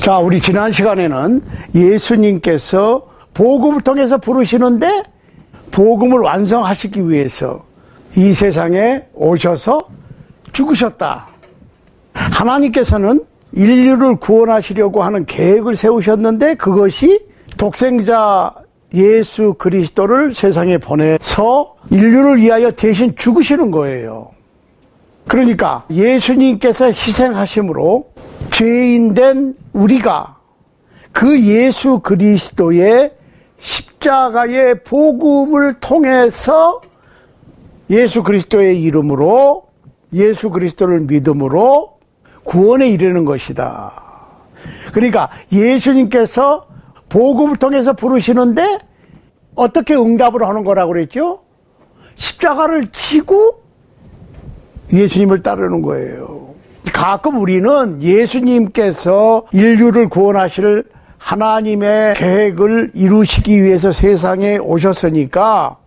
자, 우리 지난 시간에는 예수님께서 복음을 통해서 부르시는데 복음을 완성하시기 위해서 이 세상에 오셔서 죽으셨다. 하나님께서는 인류를 구원하시려고 하는 계획을 세우셨는데 그것이 독생자 예수 그리스도를 세상에 보내서 인류를 위하여 대신 죽으시는 거예요. 그러니까 예수님께서 희생하심으로 죄인된 우리가 그 예수 그리스도의 십자가의 복음을 통해서 예수 그리스도의 이름으로 예수 그리스도를 믿음으로 구원에 이르는 것이다. 그러니까 예수님께서 복음을 통해서 부르시는데 어떻게 응답을 하는 거라고 그랬죠? 십자가를 지고 예수님을 따르는 거예요. 가끔 우리는 예수님께서 인류를 구원하실 하나님의 계획을 이루시기 위해서 세상에 오셨으니까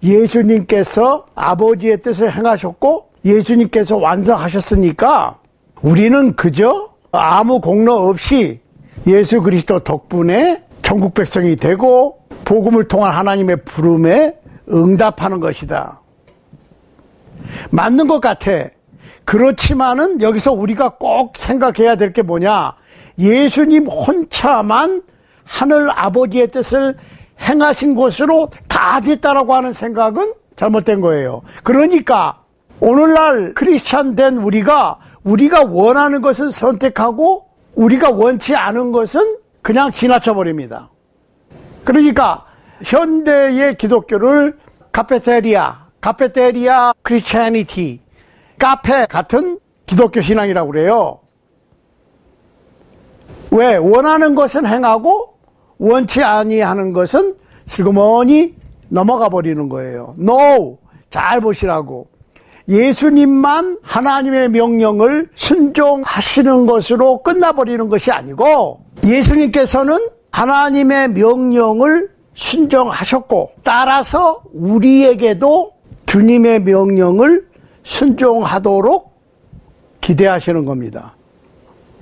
예수님께서 아버지의 뜻을 행하셨고 예수님께서 완성하셨으니까 우리는 그저 아무 공로 없이 예수 그리스도 덕분에 천국 백성이 되고 복음을 통한 하나님의 부름에 응답하는 것이다. 맞는 것 같아. 그렇지만은 여기서 우리가 꼭 생각해야 될 게 뭐냐? 예수님 혼자만 하늘 아버지의 뜻을 행하신 것으로 다 됐다라고 하는 생각은 잘못된 거예요. 그러니까 오늘날 크리스찬 된 우리가 원하는 것은 선택하고 우리가 원치 않은 것은 그냥 지나쳐 버립니다. 그러니까 현대의 기독교를 카페테리아 크리스찬니티, 카페 같은 기독교 신앙이라고 그래요. 왜? 원하는 것은 행하고 원치 아니하는 것은 슬그머니 넘어가 버리는 거예요. No! 잘 보시라고. 예수님만 하나님의 명령을 순종하시는 것으로 끝나버리는 것이 아니고 예수님께서는 하나님의 명령을 순종하셨고 따라서 우리에게도 주님의 명령을 순종하도록 기대하시는 겁니다.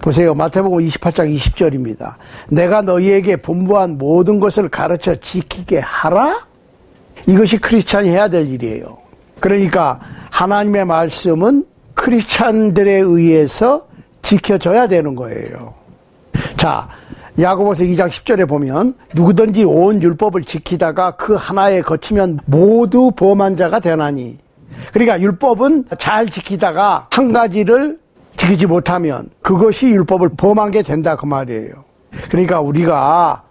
보세요. 마태복음 28장 20절입니다. 내가 너희에게 분부한 모든 것을 가르쳐 지키게 하라? 이것이 크리스찬이 해야 될 일이에요. 그러니까 하나님의 말씀은 크리스찬들에 의해서 지켜져야 되는 거예요. 자, 야고보서 2장 10절에 보면 누구든지 온 율법을 지키다가 그 하나에 거치면 모두 범한 자가 되나니. 그러니까 율법은 잘 지키다가 한 가지를 지키지 못하면 그것이 율법을 범한 게 된다 그 말이에요. 그러니까 우리가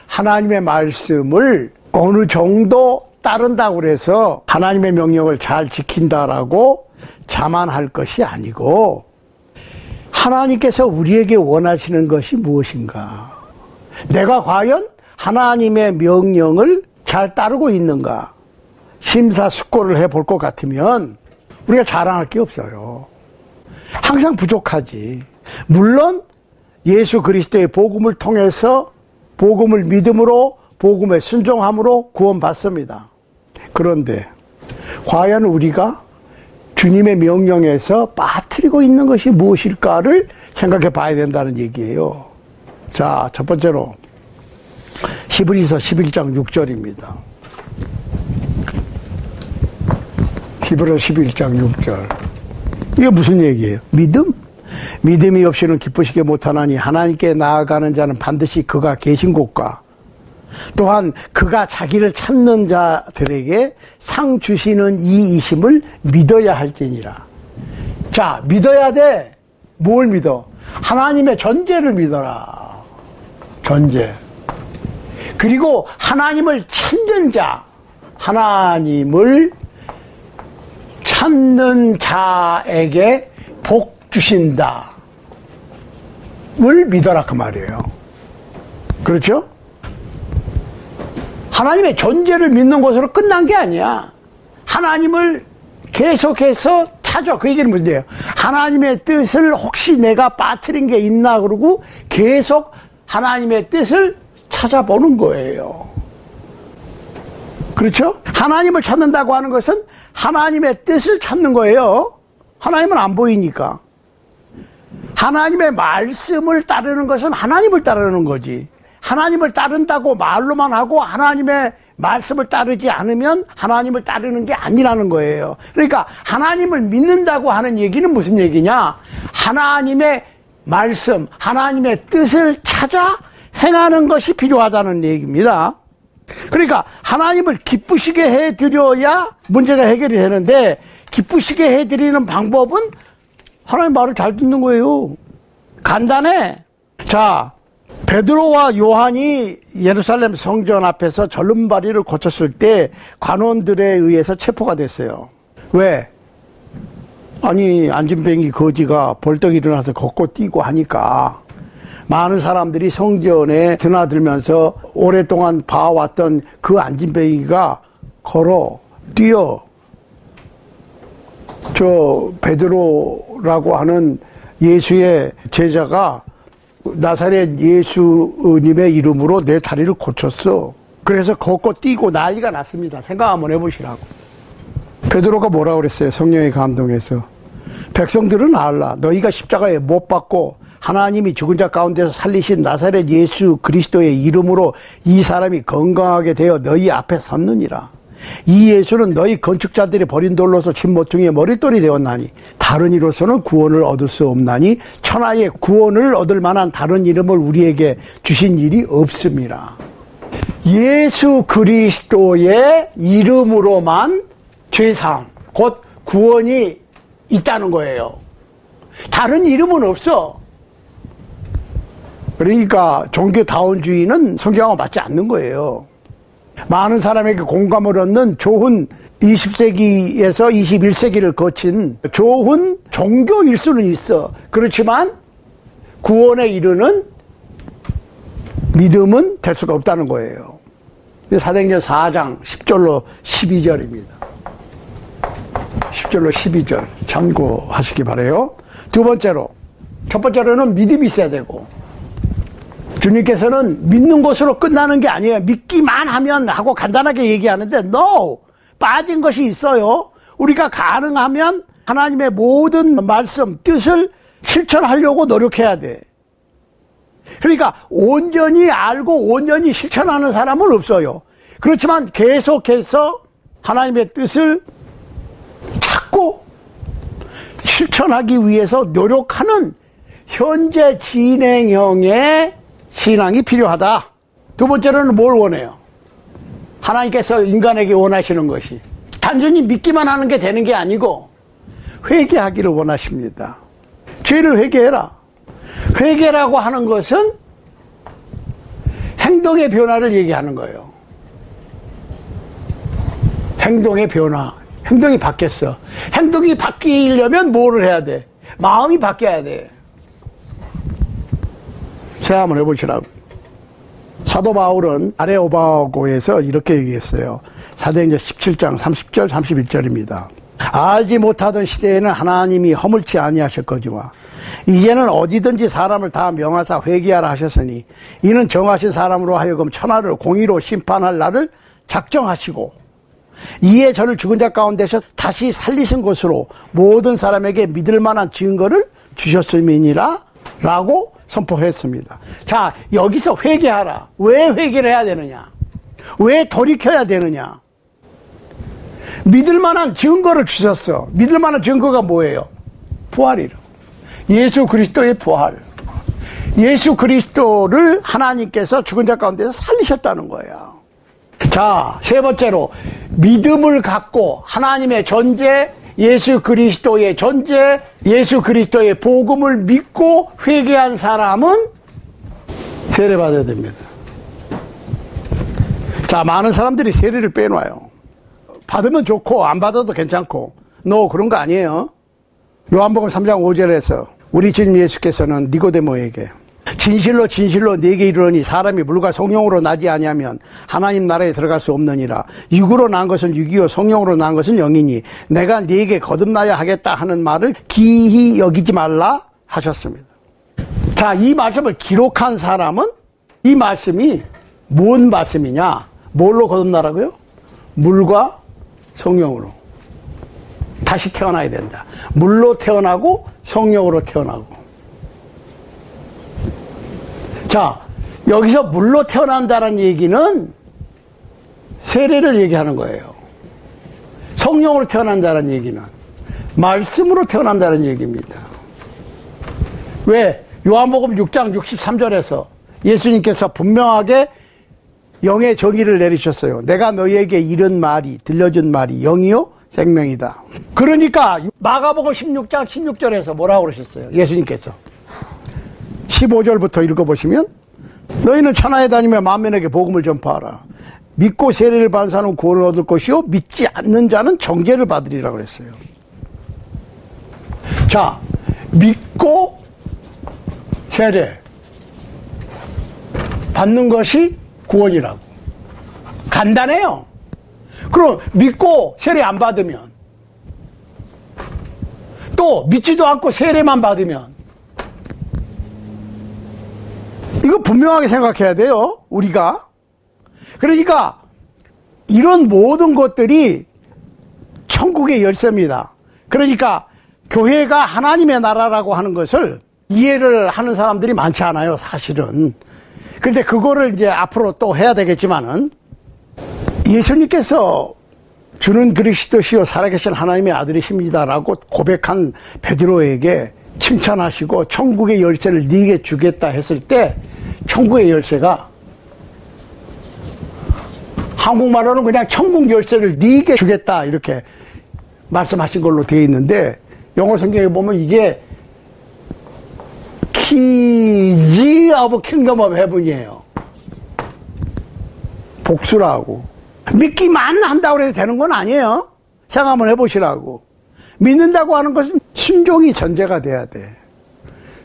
하나님의 말씀을 어느 정도 따른다고 해서 하나님의 명령을 잘 지킨다라고 자만할 것이 아니고 하나님께서 우리에게 원하시는 것이 무엇인가? 내가 과연 하나님의 명령을 잘 따르고 있는가? 심사숙고를 해볼 것 같으면 우리가 자랑할 게 없어요. 항상 부족하지. 물론 예수 그리스도의 복음을 통해서 복음을 믿음으로 복음에 순종함으로 구원받습니다. 그런데 과연 우리가 주님의 명령에서 빠뜨리고 있는 것이 무엇일까를 생각해 봐야 된다는 얘기예요. 자, 첫 번째로 히브리서 11장 6절입니다. 히브리서 11장 6절. 이게 무슨 얘기예요? 믿음? 믿음이 없이는 기쁘시게 못하나니 하나님께 나아가는 자는 반드시 그가 계신 곳과 또한 그가 자기를 찾는 자들에게 상 주시는 이이심을 믿어야 할지니라. 자, 믿어야 돼. 뭘 믿어? 하나님의 존재를 믿어라. 존재. 그리고 하나님을 찾는 자, 하나님을 찾는 자에게 복 주신다. 을 믿어라 그 말이에요. 그렇죠? 하나님의 존재를 믿는 것으로 끝난 게 아니야. 하나님을 계속해서 찾아. 그 얘기는 무슨 얘기예요? 하나님의 뜻을 혹시 내가 빠뜨린 게 있나 그러고 계속 하나님의 뜻을 찾아보는 거예요. 그렇죠? 하나님을 찾는다고 하는 것은 하나님의 뜻을 찾는 거예요. 하나님은 안 보이니까. 하나님의 말씀을 따르는 것은 하나님을 따르는 거지. 하나님을 따른다고 말로만 하고 하나님의 말씀을 따르지 않으면 하나님을 따르는 게 아니라는 거예요. 그러니까 하나님을 믿는다고 하는 얘기는 무슨 얘기냐? 하나님의 말씀, 하나님의 뜻을 찾아 행하는 것이 필요하다는 얘기입니다. 그러니까 하나님을 기쁘시게 해드려야 문제가 해결이 되는데, 기쁘시게 해드리는 방법은 하나님 말을 잘 듣는 거예요. 간단해. 자, 베드로와 요한이 예루살렘 성전 앞에서 절름발이를 고쳤을 때 관원들에 의해서 체포가 됐어요. 왜? 아니, 안진뱅이 거지가 벌떡 일어나서 걷고 뛰고 하니까 많은 사람들이 성전에 드나들면서 오랫동안 봐왔던 그 안진뱅이가 걸어 뛰어 저 베드로라고 하는 예수의 제자가 나사렛 예수님의 이름으로 내 다리를 고쳤어. 그래서 걷고 뛰고 난리가 났습니다. 생각 한번 해보시라고. 베드로가 뭐라 그랬어요? 성령의 감동에서. 백성들은 알라. 너희가 십자가에 못 박고 하나님이 죽은 자 가운데서 살리신 나사렛 예수 그리스도의 이름으로 이 사람이 건강하게 되어 너희 앞에 섰느니라. 이 예수는 너희 건축자들이 버린 돌로서 진 모퉁이의 머릿돌이 되었나니 다른 이로서는 구원을 얻을 수 없나니 천하에 구원을 얻을 만한 다른 이름을 우리에게 주신 일이 없습니다. 예수 그리스도의 이름으로만 죄사함, 곧 구원이 있다는 거예요. 다른 이름은 없어. 그러니까 종교다원주의는 성경과 맞지 않는 거예요. 많은 사람에게 공감을 얻는 좋은 20세기에서 21세기를 거친 좋은 종교일 수는 있어. 그렇지만 구원에 이르는 믿음은 될 수가 없다는 거예요. 사도행전 4장 10절로 12절입니다. 10절로 12절 참고하시기 바라요. 두 번째로, 첫 번째로는 믿음이 있어야 되고, 주님께서는 믿는 것으로 끝나는 게 아니에요. 믿기만 하면 하고 간단하게 얘기하는데 no! 빠진 것이 있어요. 우리가 가능하면 하나님의 모든 말씀, 뜻을 실천하려고 노력해야 돼. 그러니까 온전히 알고 온전히 실천하는 사람은 없어요. 그렇지만 계속해서 하나님의 뜻을 찾고 실천하기 위해서 노력하는 현재 진행형의 신앙이 필요하다. 두 번째로는 뭘 원해요? 하나님께서 인간에게 원하시는 것이 단순히 믿기만 하는 게 되는 게 아니고 회개하기를 원하십니다. 죄를 회개해라. 회개라고 하는 것은 행동의 변화를 얘기하는 거예요. 행동의 변화. 행동이 바뀌었어. 행동이 바뀌려면 뭐를 해야 돼? 마음이 바뀌어야 돼. 제가 한번 해보시라고. 사도 바울은 아레오바고에서 이렇게 얘기했어요. 사도행전 17장 30절 31절입니다. 알지 못하던 시대에는 하나님이 허물치 아니하셨거니와 이제는 어디든지 사람을 다 명하사 회개하라 하셨으니 이는 정하신 사람으로 하여금 천하를 공의로 심판할 날을 작정하시고 이에 저를 죽은 자 가운데서 다시 살리신 것으로 모든 사람에게 믿을 만한 증거를 주셨음이니라 라고 선포했습니다. 자, 여기서 회개하라. 왜 회개를 해야 되느냐? 왜 돌이켜야 되느냐? 믿을 만한 증거를 주셨어. 믿을 만한 증거가 뭐예요? 부활이라. 예수 그리스도의 부활. 예수 그리스도를 하나님께서 죽은 자 가운데서 살리셨다는 거예요. 자, 세 번째로 믿음을 갖고 하나님의 존재, 예수 그리스도의 존재, 예수 그리스도의 복음을 믿고 회개한 사람은 세례받아야 됩니다. 자, 많은 사람들이 세례를 빼놔요. 받으면 좋고 안 받아도 괜찮고. 너 그런 거 아니에요. 요한복음 3장 5절에서 우리 주님 예수께서는 니고데모에게 진실로 진실로 네게 이르노니 사람이 물과 성령으로 나지 아니하면 하나님 나라에 들어갈 수 없느니라. 육으로 난 것은 육이요 성령으로 난 것은 영이니 내가 네게 거듭나야 하겠다 하는 말을 기히 여기지 말라 하셨습니다. 자, 이 말씀을 기록한 사람은 이 말씀이 뭔 말씀이냐? 뭘로 거듭나라고요? 물과 성령으로 다시 태어나야 된다. 물로 태어나고 성령으로 태어나고. 자, 여기서 물로 태어난다는 얘기는 세례를 얘기하는 거예요. 성령으로 태어난다는 얘기는 말씀으로 태어난다는 얘기입니다. 왜? 요한복음 6장 63절에서 예수님께서 분명하게 영의 정의를 내리셨어요. 내가 너희에게 이른 말이, 들려준 말이 영이요 생명이다. 그러니까 마가복음 16장 16절에서 뭐라고 그러셨어요? 예수님께서 15절부터 읽어보시면 너희는 천하에 다니며 만민에게 복음을 전파하라. 믿고 세례를 받은 사람은 구원을 얻을 것이요 믿지 않는 자는 정죄를 받으리라 그랬어요. 자, 믿고 세례 받는 것이 구원이라고. 간단해요. 그럼 믿고 세례 안 받으면, 또 믿지도 않고 세례만 받으면, 이거 분명하게 생각해야 돼요, 우리가. 그러니까 이런 모든 것들이 천국의 열쇠입니다. 그러니까 교회가 하나님의 나라라고 하는 것을 이해를 하는 사람들이 많지 않아요, 사실은. 근데 그거를 이제 앞으로 또 해야 되겠지만은, 예수님께서 주는 그리스도시요 살아계신 하나님의 아들이십니다라고 고백한 베드로에게 칭찬하시고 천국의 열쇠를 네게 주겠다 했을 때, 천국의 열쇠가 한국말로는 그냥 천국 열쇠를 네게 주겠다 이렇게 말씀하신 걸로 되어 있는데, 영어 성경에 보면 이게 Keys of Kingdom of Heaven이에요. 복수라고. 믿기만 한다고 해도 되는 건 아니에요. 생각 한번 해보시라고. 믿는다고 하는 것은 순종이 전제가 돼야 돼.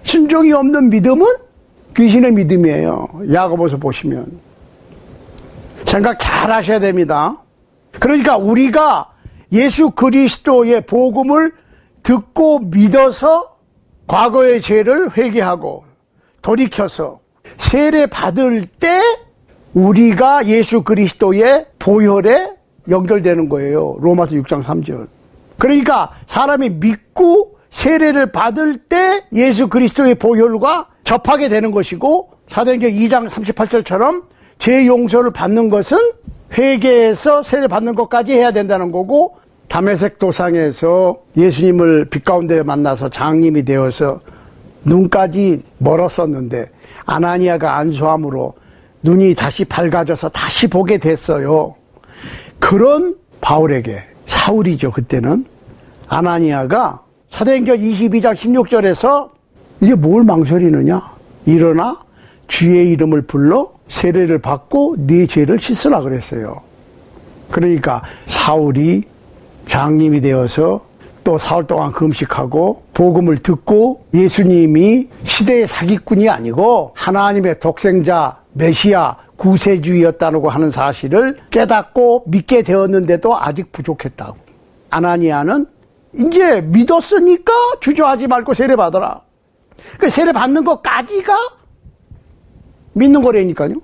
순종이 없는 믿음은 귀신의 믿음이에요. 야고보서 보시면. 생각 잘 하셔야 됩니다. 그러니까 우리가 예수 그리스도의 복음을 듣고 믿어서 과거의 죄를 회개하고 돌이켜서 세례 받을 때 우리가 예수 그리스도의 보혈에 연결되는 거예요. 로마서 6장 3절. 그러니까 사람이 믿고 세례를 받을 때 예수 그리스도의 보혈과 접하게 되는 것이고, 사도행전 2장 38절처럼 죄 용서를 받는 것은 회개해서 세례 받는 것까지 해야 된다는 거고, 다메섹 도상에서 예수님을 빛 가운데 만나서 장님이 되어서 눈까지 멀었었는데 아나니아가 안수함으로 눈이 다시 밝아져서 다시 보게 됐어요. 그런 바울에게, 사울이죠 그때는, 아나니아가 사도행전 22장 16절에서 이제 뭘 망설이느냐, 일어나 주의 이름을 불러 세례를 받고 네 죄를 씻으라 그랬어요. 그러니까 사울이 장님이 되어서 또 사흘 동안 금식하고 복음을 듣고 예수님이 시대의 사기꾼이 아니고 하나님의 독생자 메시아 구세주였다고 하는 사실을 깨닫고 믿게 되었는데도 아직 부족했다고. 아나니아는 이제 믿었으니까 주저하지 말고 세례 받아라. 그 세례 받는 것까지가 믿는 거라니까요.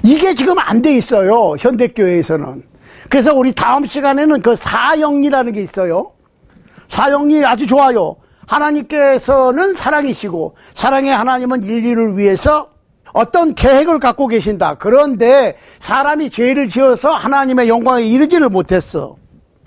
이게 지금 안 돼 있어요, 현대교회에서는. 그래서 우리 다음 시간에는 그 사형리라는 게 있어요. 사형리 아주 좋아요. 하나님께서는 사랑이시고 사랑의 하나님은 인류를 위해서 어떤 계획을 갖고 계신다. 그런데 사람이 죄를 지어서 하나님의 영광에 이르지를 못했어.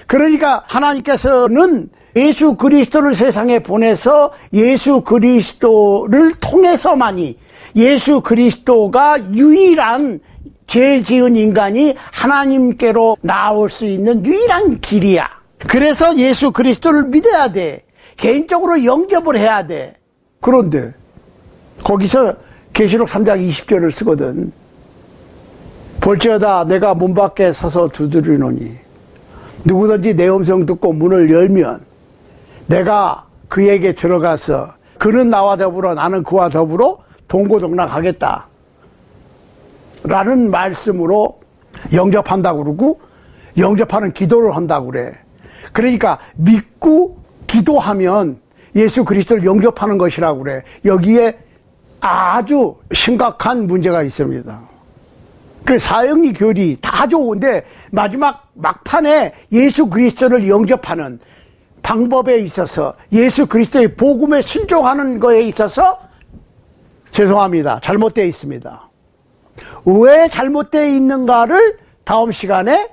그러니까 하나님께서는 예수 그리스도를 세상에 보내서 예수 그리스도를 통해서만이, 예수 그리스도가 유일한 죄 지은 인간이 하나님께로 나올 수 있는 유일한 길이야. 그래서 예수 그리스도를 믿어야 돼. 개인적으로 영접을 해야 돼. 그런데 거기서 계시록 3장 20절을 쓰거든. 볼지어다 내가 문 밖에 서서 두드리노니 누구든지 내 음성 듣고 문을 열면 내가 그에게 들어가서 그는 나와 더불어 나는 그와 더불어 동고동락하겠다 라는 말씀으로 영접한다고 그러고, 영접하는 기도를 한다고 그래. 그러니까 믿고 기도하면 예수 그리스도를 영접하는 것이라고 그래. 여기에 아주 심각한 문제가 있습니다. 그 사형리 교리 다 좋은데 마지막 막판에 예수 그리스도를 영접하는 방법에 있어서, 예수 그리스도의 복음에 순종하는 거에 있어서 죄송합니다. 잘못되어 있습니다. 왜 잘못되어 있는가를 다음 시간에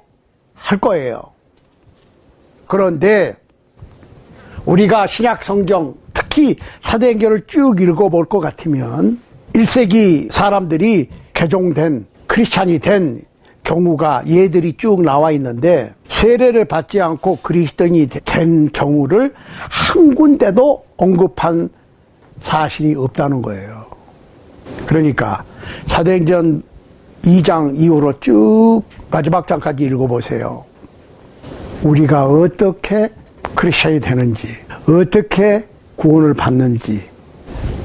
할 거예요. 그런데 우리가 신약 성경, 특히 사도행전을 쭉 읽어볼 것 같으면 1세기 사람들이 개종된, 크리스찬이 된 경우가 예들이 쭉 나와 있는데 세례를 받지 않고 그리스도인이 된 경우를 한 군데도 언급한 사실이 없다는 거예요. 그러니까 사도행전 2장 이후로 쭉 마지막 장까지 읽어보세요. 우리가 어떻게 크리스찬이 되는지, 어떻게 구원을 받는지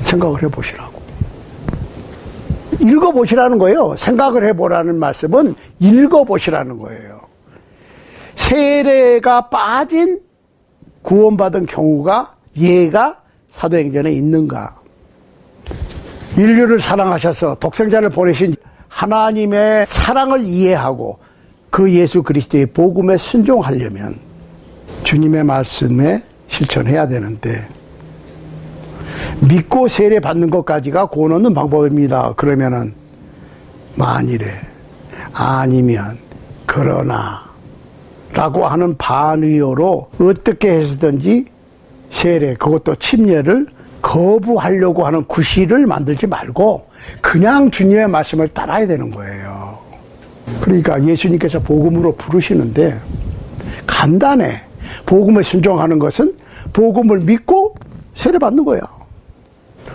생각을 해보시라고. 읽어보시라는 거예요. 생각을 해보라는 말씀은 읽어보시라는 거예요. 세례가 빠진 구원받은 경우가 예가 사도행전에 있는가? 인류를 사랑하셔서 독생자를 보내신 하나님의 사랑을 이해하고 그 예수 그리스도의 복음에 순종하려면 주님의 말씀에 실천해야 되는데, 믿고 세례 받는 것까지가 구원 얻는 방법입니다. 그러면은 만일에 아니면 그러나 라고 하는 반의어로 어떻게 해서든지 세례, 그것도 침례를 거부하려고 하는 구실을 만들지 말고 그냥 주님의 말씀을 따라야 되는 거예요. 그러니까 예수님께서 복음으로 부르시는데 간단해. 복음에 순종하는 것은 복음을 믿고 세례 받는 거야.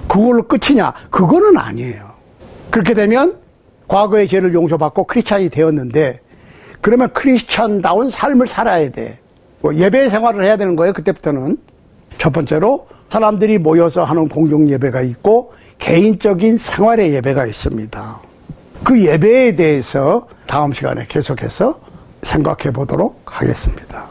그걸로 끝이냐? 그거는 아니에요. 그렇게 되면 과거의 죄를 용서받고 크리스찬이 되었는데, 그러면 크리스찬다운 삶을 살아야 돼. 예배 생활을 해야 되는 거예요. 그때부터는. 첫 번째로 사람들이 모여서 하는 공동 예배가 있고 개인적인 생활의 예배가 있습니다. 그 예배에 대해서 다음 시간에 계속해서 생각해 보도록 하겠습니다.